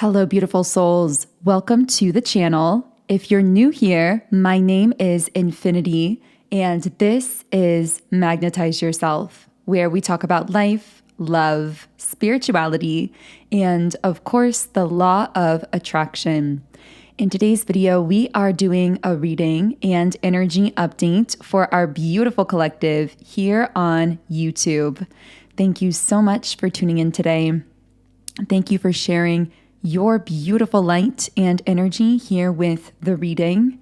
Hello, beautiful souls. Welcome to the channel. If you're new here, my name is Infinity, and this is Magnetize Yourself, where we talk about life, love, spirituality, and of course, the law of attraction. In today's video, we are doing a reading and energy update for our beautiful collective here on YouTube. Thank you so much for tuning in today. Thank you for sharing your beautiful light and energy here with the reading.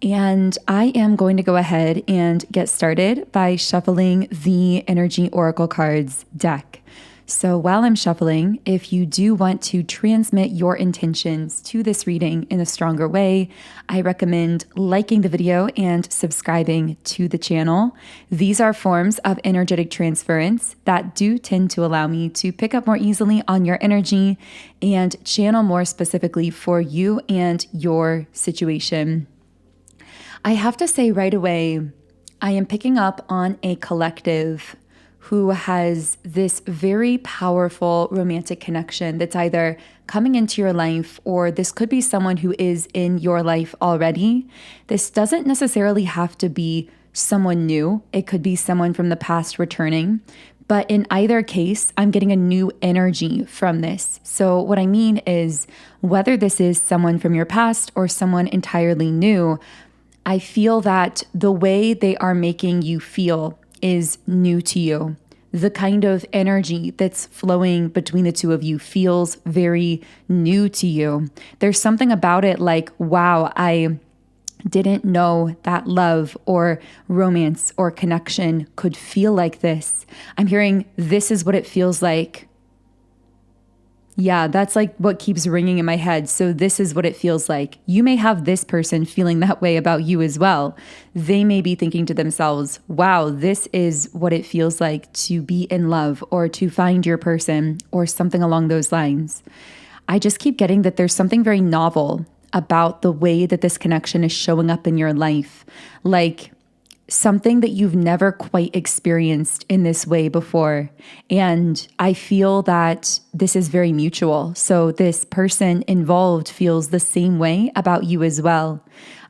And I am going to go ahead and get started by shuffling the Energy Oracle cards deck. So while I'm shuffling, if you do want to transmit your intentions to this reading in a stronger way, I recommend liking the video and subscribing to the channel. These are forms of energetic transference that do tend to allow me to pick up more easily on your energy and channel more specifically for you and your situation. I have to say right away, I am picking up on a collective who has this very powerful romantic connection that's either coming into your life, or this could be someone who is in your life already. This doesn't necessarily have to be someone new. It could be someone from the past returning. But in either case, I'm getting a new energy from this. So what I mean is, whether this is someone from your past or someone entirely new, I feel that the way they are making you feel is new to you. The kind of energy that's flowing between the two of you feels very new to you. There's something about it like, wow, I didn't know that love or romance or connection could feel like this. I'm hearing this is what it feels like. Yeah, that's like what keeps ringing in my head. So this is what it feels like. You may have this person feeling that way about you as well. They may be thinking to themselves, wow, this is what it feels like to be in love or to find your person or something along those lines. I just keep getting that there's something very novel about the way that this connection is showing up in your life. Like something that you've never quite experienced in this way before. And I feel that this is very mutual. So this person involved feels the same way about you as well.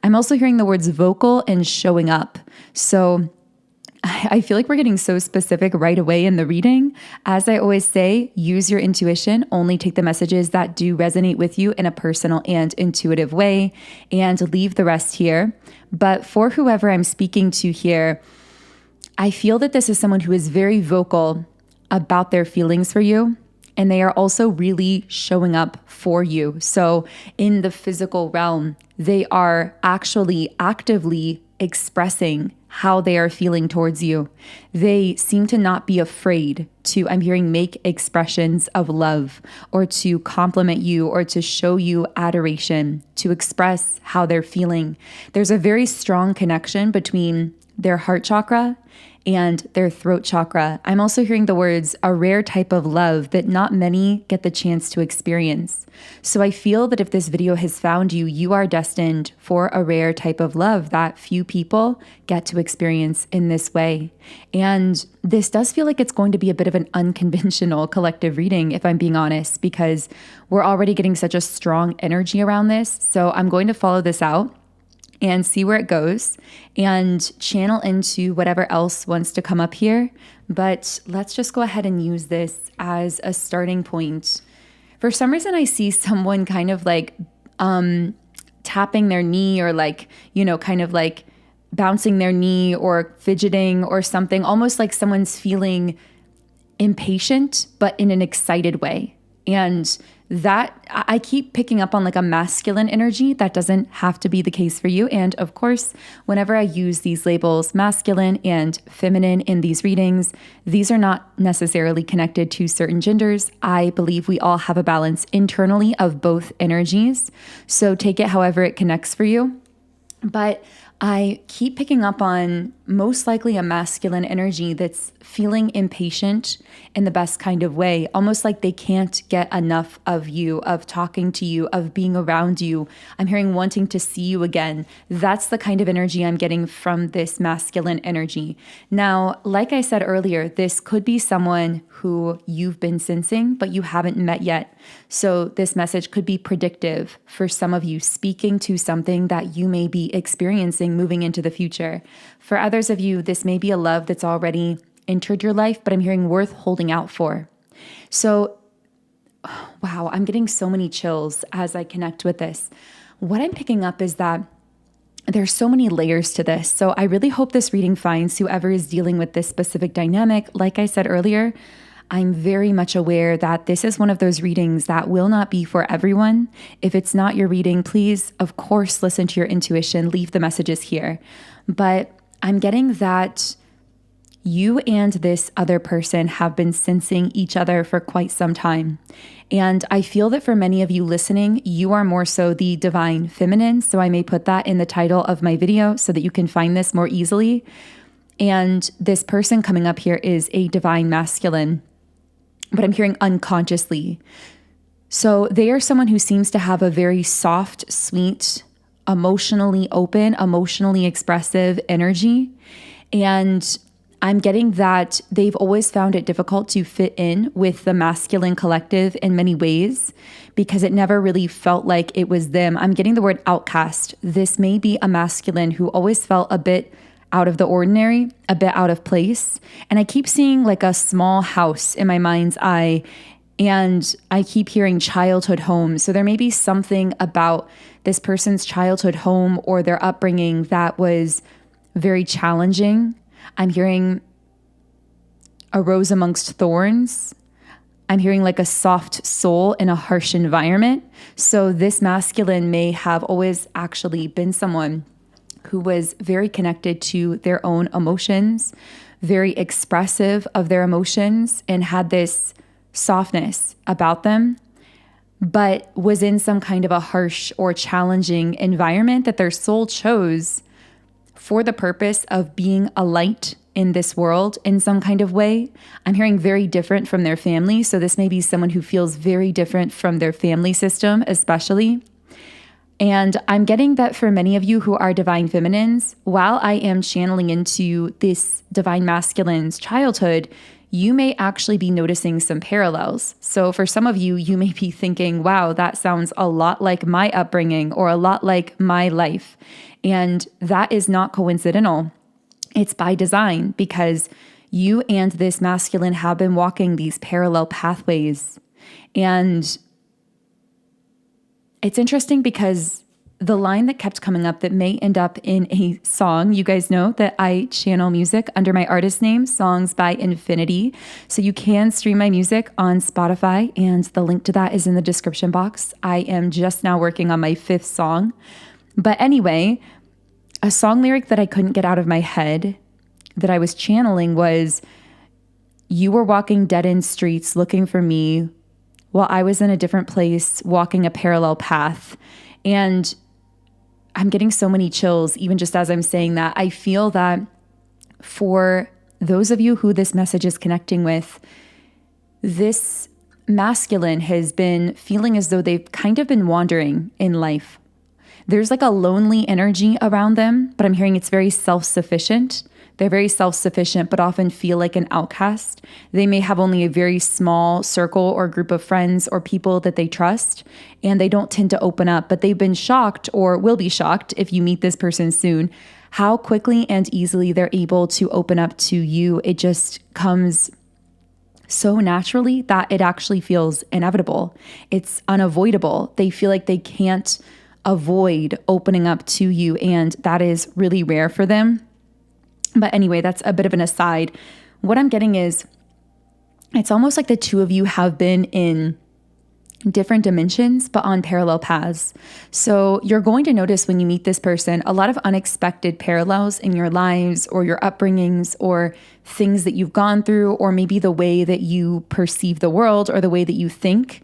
I'm also hearing the words vocal and showing up. So I feel like we're getting so specific right away in the reading. As I always say, use your intuition, only take the messages that do resonate with you in a personal and intuitive way, and leave the rest here. But for whoever I'm speaking to here, I feel that this is someone who is very vocal about their feelings for you, and they are also really showing up for you. So in the physical realm, they are actually actively expressing how they are feeling towards you. They seem to not be afraid to, I'm hearing, make expressions of love or to compliment you or to show you adoration, to express how they're feeling. There's a very strong connection between their heart chakra and their throat chakra. I'm also hearing the words, a rare type of love that not many get the chance to experience. So I feel that if this video has found you, you are destined for a rare type of love that few people get to experience in this way. And this does feel like it's going to be a bit of an unconventional collective reading, if I'm being honest, because we're already getting such a strong energy around this. So I'm going to follow this out and see where it goes and channel into whatever else wants to come up here. But let's just go ahead and use this as a starting point. For some reason, I see someone kind of like tapping their knee or like, kind of like bouncing their knee or fidgeting or something, almost like someone's feeling impatient, but in an excited way. And that I keep picking up on like a masculine energy. That doesn't have to be the case for you. And of course, whenever I use these labels, masculine and feminine in these readings, these are not necessarily connected to certain genders. I believe we all have a balance internally of both energies. So take it however it connects for you. But I keep picking up on most likely a masculine energy that's feeling impatient in the best kind of way, almost like they can't get enough of you, of talking to you, of being around you. I'm hearing wanting to see you again. That's the kind of energy I'm getting from this masculine energy. Now, like I said earlier, this could be someone who you've been sensing, but you haven't met yet. So this message could be predictive for some of you, speaking to something that you may be experiencing moving into the future. For others of you, this may be a love that's already entered your life, but I'm hearing worth holding out for. So, wow, I'm getting so many chills as I connect with this. What I'm picking up is that there's so many layers to this. So I really hope this reading finds whoever is dealing with this specific dynamic. Like I said earlier, I'm very much aware that this is one of those readings that will not be for everyone. If it's not your reading, please, of course, listen to your intuition, leave the messages here. But I'm getting that you and this other person have been sensing each other for quite some time. And I feel that for many of you listening, you are more so the divine feminine. So I may put that in the title of my video so that you can find this more easily. And this person coming up here is a divine masculine, but I'm hearing unconsciously. So they are someone who seems to have a very soft, sweet, emotionally open, emotionally expressive energy. And I'm getting that they've always found it difficult to fit in with the masculine collective in many ways because it never really felt like it was them. I'm getting the word outcast. This may be a masculine who always felt a bit out of the ordinary, a bit out of place. And I keep seeing like a small house in my mind's eye, and I keep hearing childhood home. So there may be something about this person's childhood home or their upbringing that was very challenging. I'm hearing a rose amongst thorns. I'm hearing like a soft soul in a harsh environment. So this masculine may have always actually been someone who was very connected to their own emotions, very expressive of their emotions, and had this softness about them, but was in some kind of a harsh or challenging environment that their soul chose for the purpose of being a light in this world in some kind of way. I'm hearing very different from their family. So this may be someone who feels very different from their family system, especially. And I'm getting that for many of you who are divine feminines, while I am channeling into this divine masculine's childhood, you may actually be noticing some parallels. So for some of you, you may be thinking, wow, that sounds a lot like my upbringing or a lot like my life. And that is not coincidental. It's by design because you and this masculine have been walking these parallel pathways. And it's interesting because the line that kept coming up that may end up in a song, you guys know that I channel music under my artist name, Songs by 𝘠𝘚𝘋. So you can stream my music on Spotify, and the link to that is in the description box. I am just now working on my 5th song. But anyway, a song lyric that I couldn't get out of my head that I was channeling was, you were walking dead-end streets looking for me while I was in a different place walking a parallel path. And I'm getting so many chills even just as I'm saying that. I feel that for those of you who this message is connecting with, this masculine has been feeling as though they've kind of been wandering in life. There's like a lonely energy around them, but I'm hearing it's very self-sufficient. They're very self-sufficient, but often feel like an outcast. They may have only a very small circle or group of friends or people that they trust, and they don't tend to open up, but they've been shocked or will be shocked if you meet this person soon, how quickly and easily they're able to open up to you. It just comes so naturally that it actually feels inevitable. It's unavoidable. They feel like they can't avoid opening up to you, and that is really rare for them. But anyway, that's a bit of an aside. What I'm getting is it's almost like the two of you have been in different dimensions, but on parallel paths. So you're going to notice when you meet this person, a lot of unexpected parallels in your lives or your upbringings or things that you've gone through, or maybe the way that you perceive the world or the way that you think.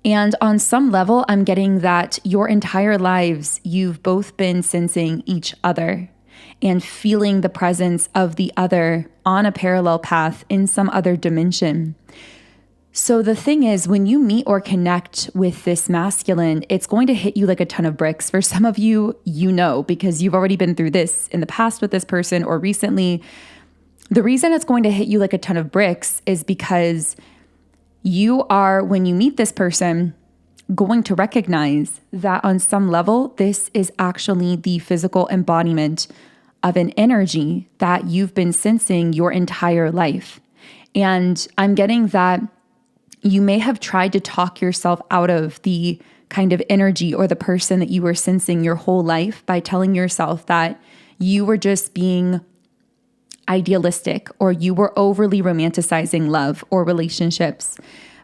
And on some level, I'm getting that your entire lives, you've both been sensing each other. and feeling the presence of the other on a parallel path in some other dimension. So the thing is, when you meet or connect with this masculine, it's going to hit you like a ton of bricks. For some of you, you know, because you've already been through this in the past with this person or recently. The reason it's going to hit you like a ton of bricks is because you are, when you meet this person, going to recognize that on some level, this is actually the physical embodiment of an energy that you've been sensing your entire life. And I'm getting that you may have tried to talk yourself out of the kind of energy or the person that you were sensing your whole life by telling yourself that you were just being idealistic or you were overly romanticizing love or relationships.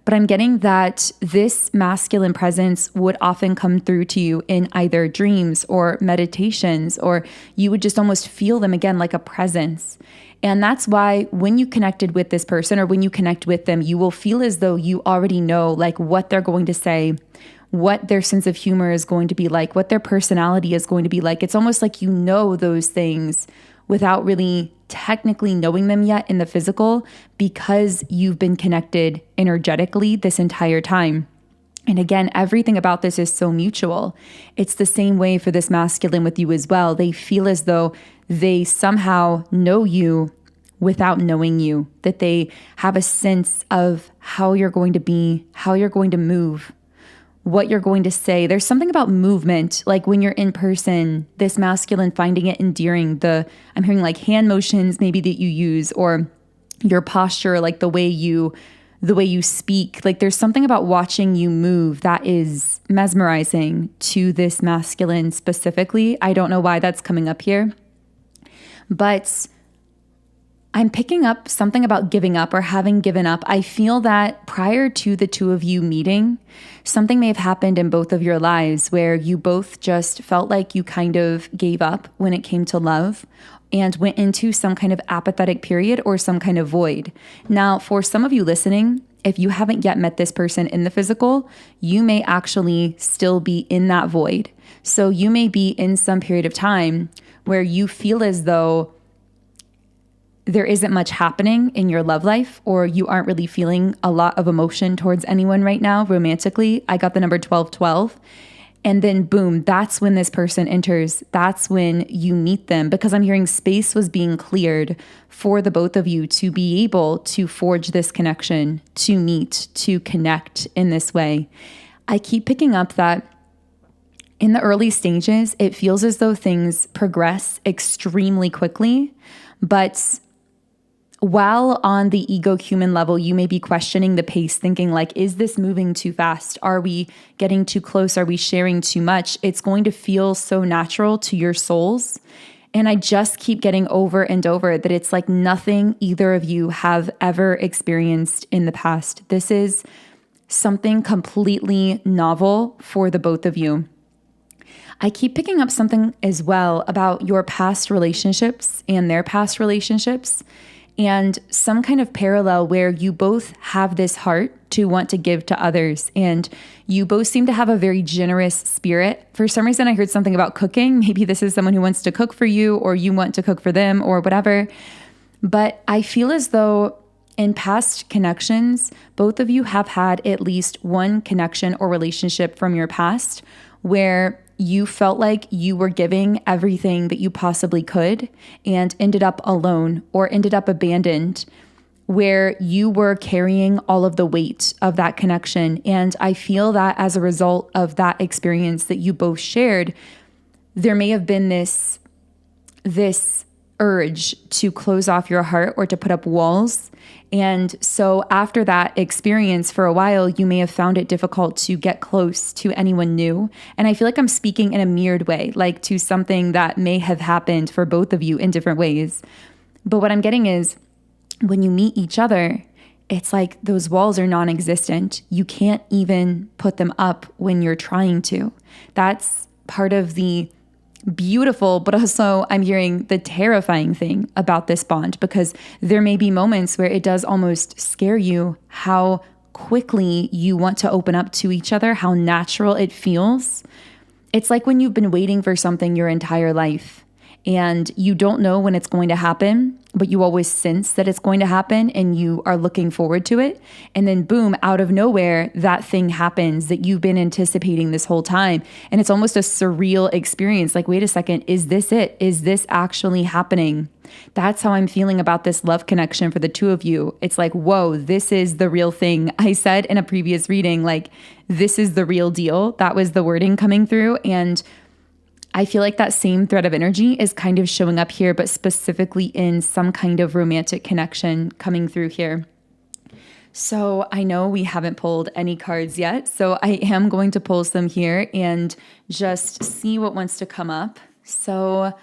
But I'm getting that this masculine presence would often come through to you in either dreams or meditations, or you would just almost feel them again like a presence. And that's why when you connected with this person or when you connect with them, you will feel as though you already know like what they're going to say, what their sense of humor is going to be like, what their personality is going to be like. It's almost like you know those things without really technically knowing them yet in the physical because you've been connected energetically this entire time. And again, everything about this is so mutual. It's the same way for this masculine with you as well. They feel as though they somehow know you without knowing you, that they have a sense of how you're going to be, how you're going to move, what you're going to say. There's something about movement, like when you're in person, this masculine finding it endearing. I'm hearing like hand motions maybe that you use, or your posture, like the way you speak. Like there's something about watching you move that is mesmerizing to this masculine specifically. I don't know why that's coming up here, but I'm picking up something about giving up or having given up. I feel that prior to the two of you meeting, something may have happened in both of your lives where you both just felt like you kind of gave up when it came to love and went into some kind of apathetic period or some kind of void. Now, for some of you listening, if you haven't yet met this person in the physical, you may actually still be in that void. So you may be in some period of time where you feel as though there isn't much happening in your love life, or you aren't really feeling a lot of emotion towards anyone right now romantically. I got the number 1212. And then boom, that's when this person enters. That's when you meet them, because I'm hearing space was being cleared for the both of you to be able to forge this connection, to meet, to connect in this way. I keep picking up that in the early stages, it feels as though things progress extremely quickly, but while on the ego human level, you may be questioning the pace, thinking like, is this moving too fast? Are we getting too close? Are we sharing too much? It's going to feel so natural to your souls. And I just keep getting over and over that it's like nothing either of you have ever experienced in the past. This is something completely novel for the both of you. I keep picking up something as well about your past relationships and their past relationships, and some kind of parallel where you both have this heart to want to give to others. And you both seem to have a very generous spirit. For some reason, I heard something about cooking. Maybe this is someone who wants to cook for you, or you want to cook for them, or whatever. But I feel as though in past connections, both of you have had at least one connection or relationship from your past where you felt like you were giving everything that you possibly could and ended up alone or ended up abandoned, where you were carrying all of the weight of that connection. And I feel that as a result of that experience that you both shared, there may have been this urge to close off your heart or to put up walls. And so after that experience for a while, you may have found it difficult to get close to anyone new. And I feel like I'm speaking in a mirrored way, like to something that may have happened for both of you in different ways. But what I'm getting is when you meet each other, it's like those walls are non-existent. You can't even put them up when you're trying to. That's part of the beautiful, but also I'm hearing the terrifying thing about this bond, because there may be moments where it does almost scare you how quickly you want to open up to each other, how natural it feels. It's like when you've been waiting for something your entire life and you don't know when it's going to happen, but you always sense that it's going to happen and you are looking forward to it. And then boom, out of nowhere, that thing happens that you've been anticipating this whole time. And it's almost a surreal experience. Like, wait a second, is this it? Is this actually happening? That's how I'm feeling about this love connection for the two of you. It's like, whoa, this is the real thing. I said in a previous reading, like, this is the real deal. That was the wording coming through. And I feel like that same thread of energy is kind of showing up here, but specifically in some kind of romantic connection coming through here. So I know we haven't pulled any cards yet, so I am going to pull some here and just see what wants to come up. So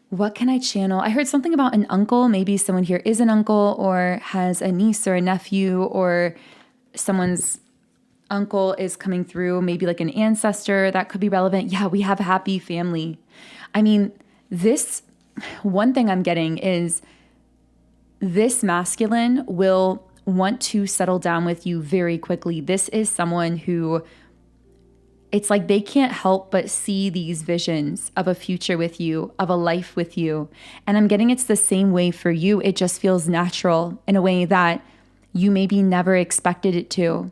what can I channel? I heard something about an uncle. Maybe someone here is an uncle or has a niece or a nephew, or someone's uncle is coming through, maybe like an ancestor that could be relevant. Yeah, we have a happy family. I mean, this one thing I'm getting is this masculine will want to settle down with you very quickly. This is someone who, it's like they can't help but see these visions of a future with you, of a life with you. And I'm getting it's the same way for you. It just feels natural in a way that you maybe never expected it to.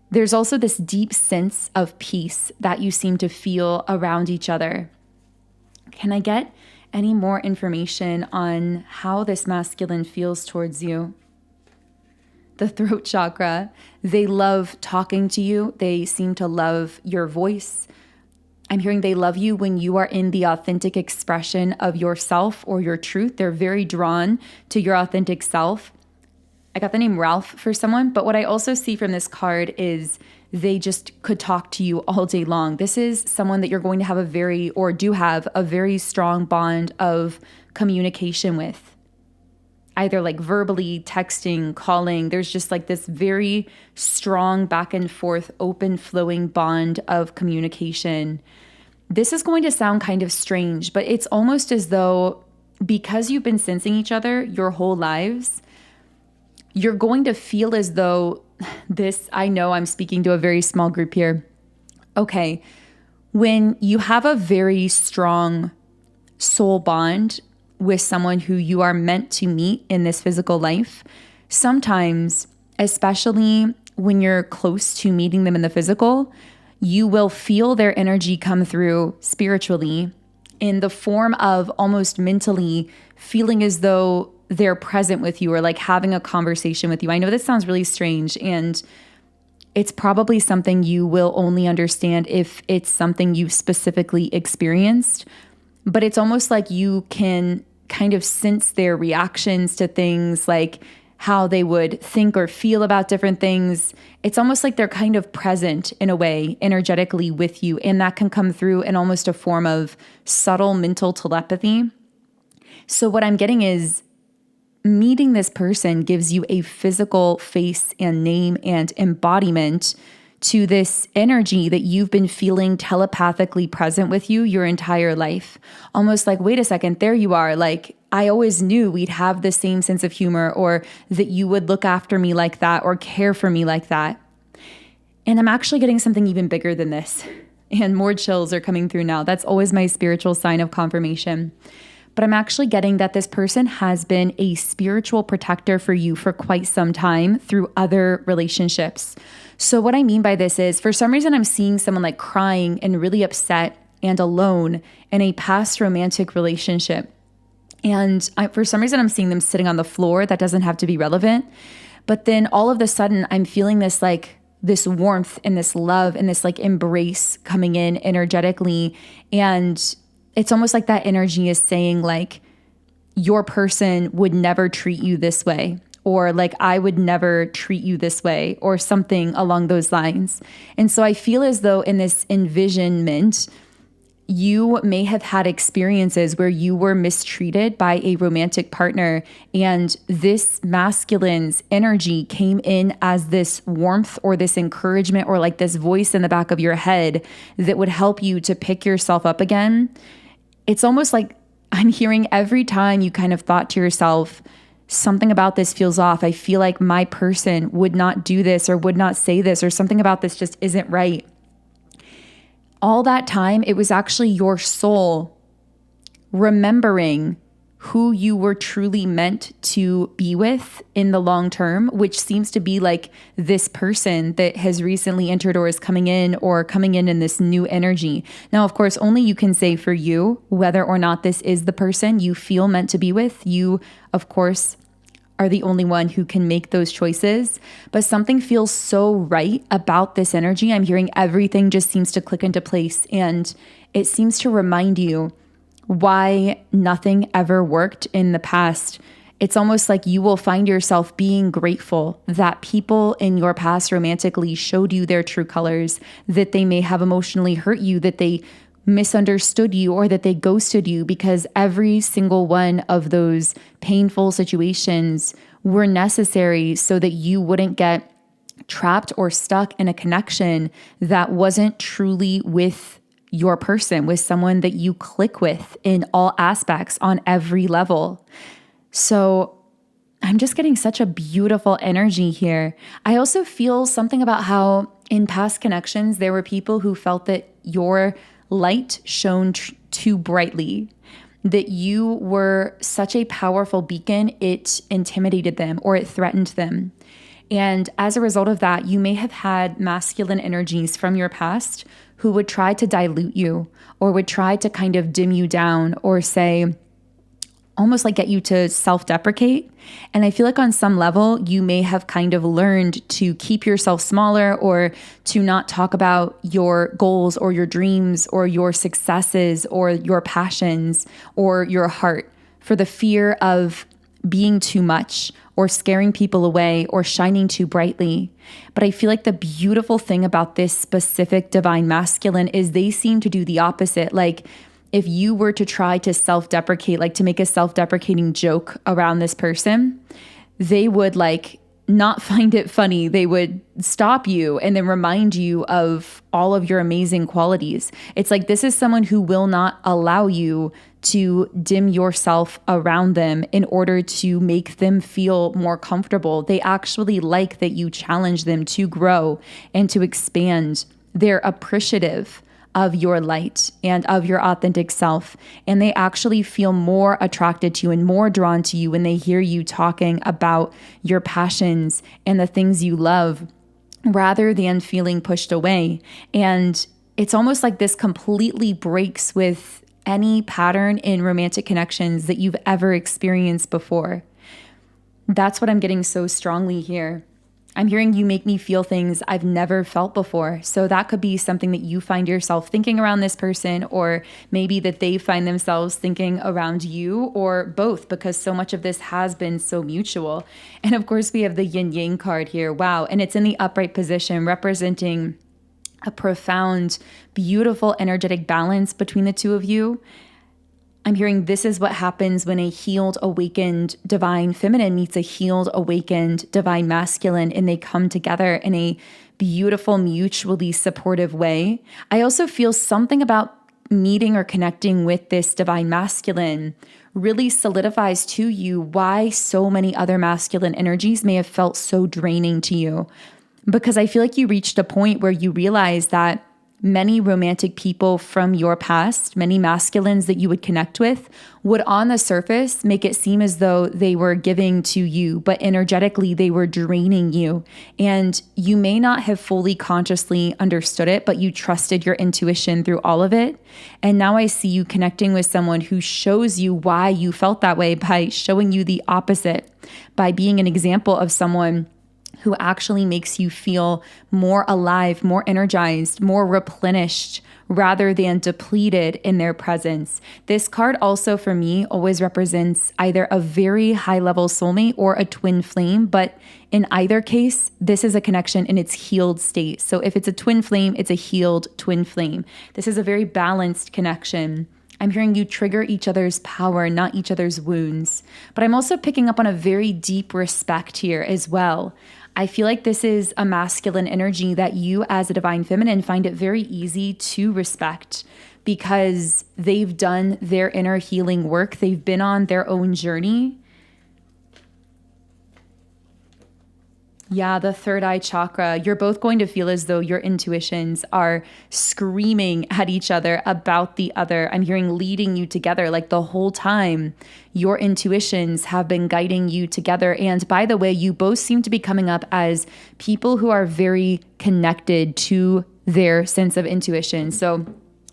There's also this deep sense of peace that you seem to feel around each other. Can I get any more information on how this masculine feels towards you? The throat chakra, they love talking to you. They seem to love your voice. I'm hearing they love you when you are in the authentic expression of yourself or your truth. They're very drawn to your authentic self. I got the name Ralph for someone, but what I also see from this card is they just could talk to you all day long. This is someone that you're going to have do have a very strong bond of communication with, either like verbally, texting, calling. There's just like this very strong back and forth, open flowing bond of communication. This is going to sound kind of strange, but it's almost as though because you've been sensing each other your whole lives, you're going to feel as though this, I know I'm speaking to a very small group here. Okay, when you have a very strong soul bond with someone who you are meant to meet in this physical life, sometimes, especially when you're close to meeting them in the physical, you will feel their energy come through spiritually in the form of almost mentally feeling as though they're present with you or like having a conversation with you. I know this sounds really strange, and it's probably something you will only understand if it's something you've specifically experienced, but it's almost like you can kind of sense their reactions to things, like how they would think or feel about different things. It's almost like they're kind of present in a way energetically with you, and that can come through in almost a form of subtle mental telepathy. So what I'm getting is meeting this person gives you a physical face and name and embodiment to this energy that you've been feeling telepathically present with you your entire life. Almost like, wait a second, there you are. Like, I always knew we'd have the same sense of humor, or that you would look after me like that or care for me like that. And I'm actually getting something even bigger than this. And more chills are coming through now. That's always my spiritual sign of confirmation. But I'm actually getting that this person has been a spiritual protector for you for quite some time through other relationships. So what I mean by this is, for some reason, I'm seeing someone like crying and really upset and alone in a past romantic relationship. And for some reason, I'm seeing them sitting on the floor. That doesn't have to be relevant. But then all of a sudden, I'm feeling this warmth and this love and this like embrace coming in energetically. And it's almost like that energy is saying like, your person would never treat you this way, or like, I would never treat you this way, or something along those lines. And so I feel as though in this envisionment, you may have had experiences where you were mistreated by a romantic partner, and this masculine's energy came in as this warmth or this encouragement or like this voice in the back of your head that would help you to pick yourself up again. It's almost like I'm hearing every time you kind of thought to yourself, something about this feels off. I feel like my person would not do this or would not say this, or something about this just isn't right. All that time, it was actually your soul remembering who you were truly meant to be with in the long term, which seems to be like this person that has recently entered or is coming in in this new energy. Now, of course, only you can say for you whether or not this is the person you feel meant to be with. You, of course, are the only one who can make those choices, but something feels so right about this energy. I'm hearing everything just seems to click into place, and it seems to remind you why nothing ever worked in the past. It's almost like you will find yourself being grateful that people in your past romantically showed you their true colors, that they may have emotionally hurt you, that they misunderstood you, or that they ghosted you, because every single one of those painful situations were necessary so that you wouldn't get trapped or stuck in a connection that wasn't truly with your person, with someone that you click with in all aspects on every level. So I'm just getting such a beautiful energy here. I also feel something about how in past connections, there were people who felt that your light shone too brightly, that you were such a powerful beacon, it intimidated them or it threatened them. And as a result of that, you may have had masculine energies from your past who would try to dilute you or would try to kind of dim you down or say, almost like get you to self-deprecate. And I feel like on some level, you may have kind of learned to keep yourself smaller or to not talk about your goals or your dreams or your successes or your passions or your heart for the fear of being too much or scaring people away or shining too brightly. But I feel like the beautiful thing about this specific divine masculine is they seem to do the opposite. Like if you were to try to self-deprecate, like to make a self-deprecating joke around this person, they would like not find it funny. They would stop you and then remind you of all of your amazing qualities. It's like this is someone who will not allow you to dim yourself around them in order to make them feel more comfortable. They actually like that you challenge them to grow and to expand. They're appreciative of your light and of your authentic self. And they actually feel more attracted to you and more drawn to you when they hear you talking about your passions and the things you love rather than feeling pushed away. And it's almost like this completely breaks with any pattern in romantic connections that you've ever experienced before. That's what I'm getting so strongly here. I'm hearing you make me feel things I've never felt before. So that could be something that you find yourself thinking around this person, or maybe that they find themselves thinking around you, or both, because so much of this has been so mutual. And of course, we have the yin yang card here. Wow. And it's in the upright position, representing a profound, beautiful, energetic balance between the two of you. I'm hearing this is what happens when a healed, awakened divine feminine meets a healed, awakened divine masculine, and they come together in a beautiful, mutually supportive way. I also feel something about meeting or connecting with this divine masculine really solidifies to you why so many other masculine energies may have felt so draining to you. Because I feel like you reached a point where you realize that many romantic people from your past, many masculines that you would connect with, would on the surface make it seem as though they were giving to you, but energetically they were draining you. And you may not have fully consciously understood it, but you trusted your intuition through all of it. And now I see you connecting with someone who shows you why you felt that way by showing you the opposite, by being an example of someone who actually makes you feel more alive, more energized, more replenished, rather than depleted in their presence. This card also for me always represents either a very high level soulmate or a twin flame, but in either case, this is a connection in its healed state. So if it's a twin flame, it's a healed twin flame. This is a very balanced connection. I'm hearing you trigger each other's power, not each other's wounds. But I'm also picking up on a very deep respect here as well. I feel like this is a masculine energy that you as a divine feminine find it very easy to respect because they've done their inner healing work. They've been on their own journey. Yeah, the third eye chakra. You're both going to feel as though your intuitions are screaming at each other about the other. I'm hearing leading you together, like the whole time. Your intuitions have been guiding you together. And by the way, you both seem to be coming up as people who are very connected to their sense of intuition. So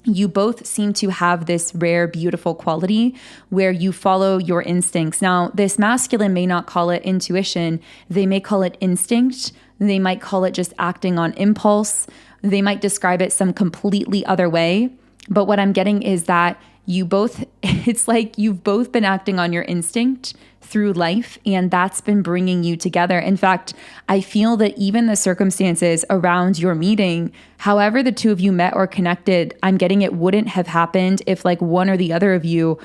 you both seem to have this rare, beautiful quality where you follow your instincts. Now, this masculine may not call it intuition. They may call it instinct. They might call it just acting on impulse. They might describe it some completely other way. But what I'm getting is that it's like you've both been acting on your instinct through life, and that's been bringing you together. In fact, I feel that even the circumstances around your meeting, however the two of you met or connected, I'm getting it wouldn't have happened if like one or the other of you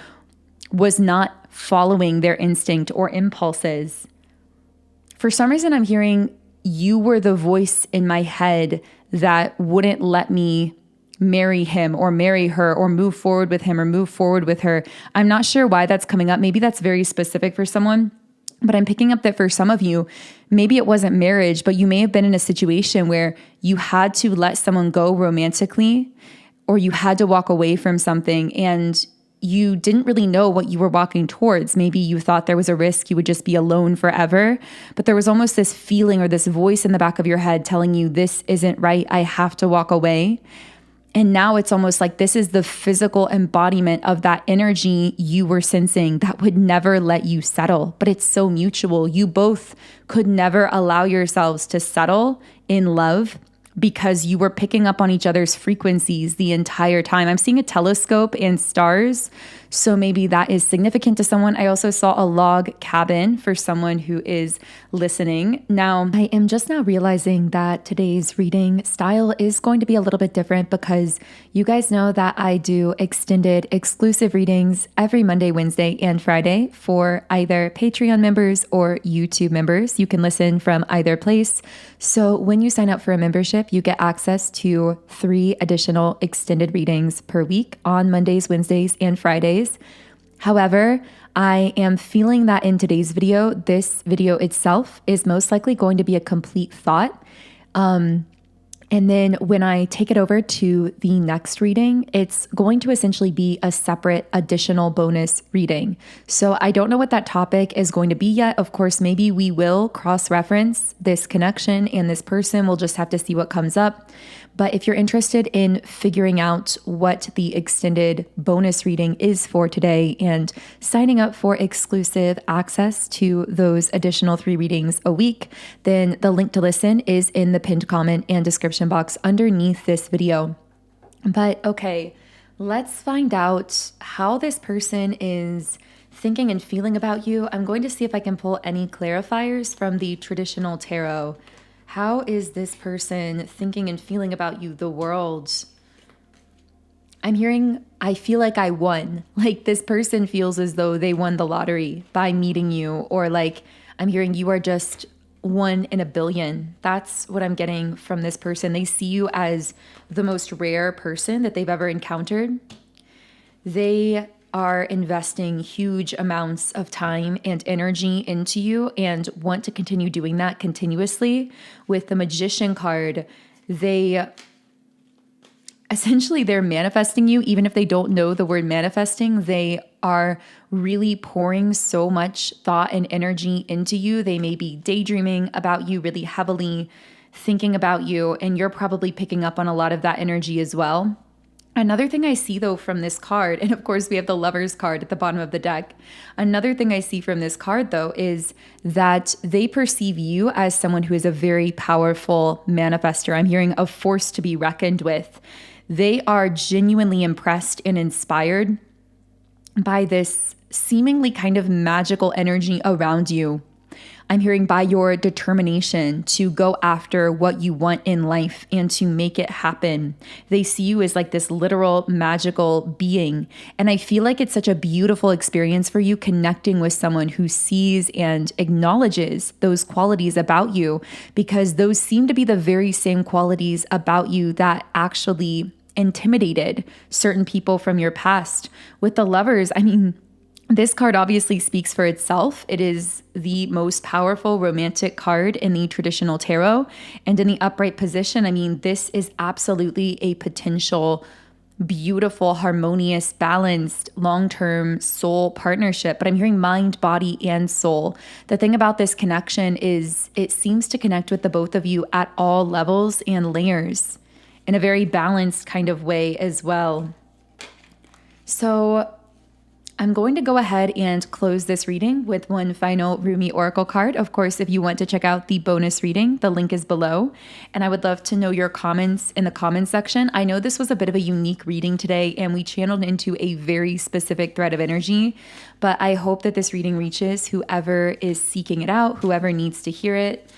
was not following their instinct or impulses. For some reason, I'm hearing you were the voice in my head that wouldn't let me marry him or marry her or move forward with him or move forward with her. I'm not sure why that's coming up. Maybe that's very specific for someone, but I'm picking up that for some of you, maybe it wasn't marriage, but you may have been in a situation where you had to let someone go romantically, or you had to walk away from something and you didn't really know what you were walking towards. Maybe you thought there was a risk you would just be alone forever, but there was almost this feeling or this voice in the back of your head telling you this isn't right. I have to walk away. And now it's almost like this is the physical embodiment of that energy you were sensing that would never let you settle. But it's so mutual. You both could never allow yourselves to settle in love because you were picking up on each other's frequencies the entire time. I'm seeing a telescope and stars, so maybe that is significant to someone. I also saw a log cabin for someone who is listening. Now, I am just now realizing that today's reading style is going to be a little bit different because you guys know that I do extended exclusive readings every Monday, Wednesday, and Friday for either Patreon members or YouTube members. You can listen from either place. So when you sign up for a membership, you get access to 3 additional extended readings per week on Mondays, Wednesdays, and Fridays. However, I am feeling that in today's video, this video itself is most likely going to be a complete thought. And then when I take it over to the next reading, it's going to essentially be a separate additional bonus reading. So I don't know what that topic is going to be yet. Of course, maybe we will cross-reference this connection and this person. We'll just have to see what comes up. But if you're interested in figuring out what the extended bonus reading is for today and signing up for exclusive access to those additional 3 readings a week, then the link to listen is in the pinned comment and description box underneath this video. But okay, let's find out how this person is thinking and feeling about you. I'm going to see if I can pull any clarifiers from the traditional tarot. How is this person thinking and feeling about you, the world? I'm hearing, I feel like I won. Like this person feels as though they won the lottery by meeting you, or like I'm hearing you are just 1 in a billion. That's what I'm getting from this person. They see you as the most rare person that they've ever encountered. They are investing huge amounts of time and energy into you and want to continue doing that continuously. With the Magician card, they're manifesting you, even if they don't know the word manifesting. They are really pouring so much thought and energy into you. They may be daydreaming about you really heavily, thinking about you, and you're probably picking up on a lot of that energy as well. Another thing I see though from this card, and of course we have the Lovers card at the bottom of the deck. Another thing I see from this card though is that they perceive you as someone who is a very powerful manifester. I'm hearing a force to be reckoned with. They are genuinely impressed and inspired by this seemingly kind of magical energy around you. I'm hearing by your determination to go after what you want in life and to make it happen. They see you as like this literal magical being. And I feel like it's such a beautiful experience for you connecting with someone who sees and acknowledges those qualities about you, because those seem to be the very same qualities about you that actually intimidated certain people from your past. With the Lovers, I mean, This card obviously speaks for itself. It is the most powerful romantic card in the traditional tarot. And in the upright position, I mean, this is absolutely a potential beautiful, harmonious, balanced, long-term soul partnership. But I'm hearing mind, body, and soul. The thing about this connection is it seems to connect with the both of you at all levels and layers in a very balanced kind of way as well. So I'm going to go ahead and close this reading with one final Rumi Oracle card. Of course, if you want to check out the bonus reading, the link is below. And I would love to know your comments in the comments section. I know this was a bit of a unique reading today, and we channeled into a very specific thread of energy. But I hope that this reading reaches whoever is seeking it out, whoever needs to hear it.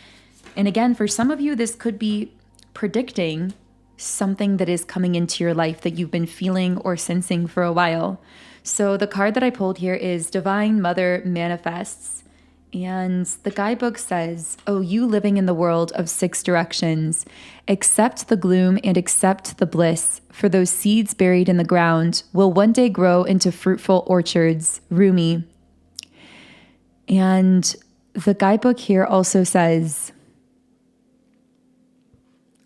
And again, for some of you, this could be predicting something that is coming into your life that you've been feeling or sensing for a while. So the card that I pulled here is Divine Mother Manifests. And the guidebook says, "Oh, you living in the world of 6 directions, accept the gloom and accept the bliss, for those seeds buried in the ground will one day grow into fruitful orchards." Rumi. And the guidebook here also says,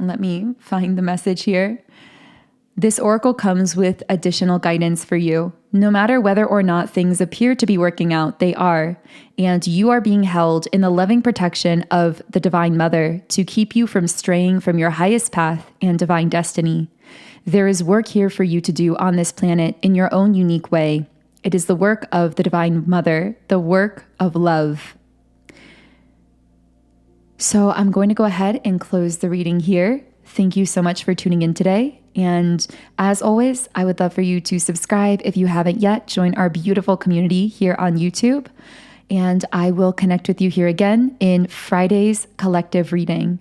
let me find the message here. This oracle comes with additional guidance for you. No matter whether or not things appear to be working out, they are. And you are being held in the loving protection of the Divine Mother to keep you from straying from your highest path and divine destiny. There is work here for you to do on this planet in your own unique way. It is the work of the Divine Mother, the work of love. So I'm going to go ahead and close the reading here. Thank you so much for tuning in today. And as always, I would love for you to subscribe if you haven't yet. Join our beautiful community here on YouTube. And I will connect with you here again in Friday's collective reading.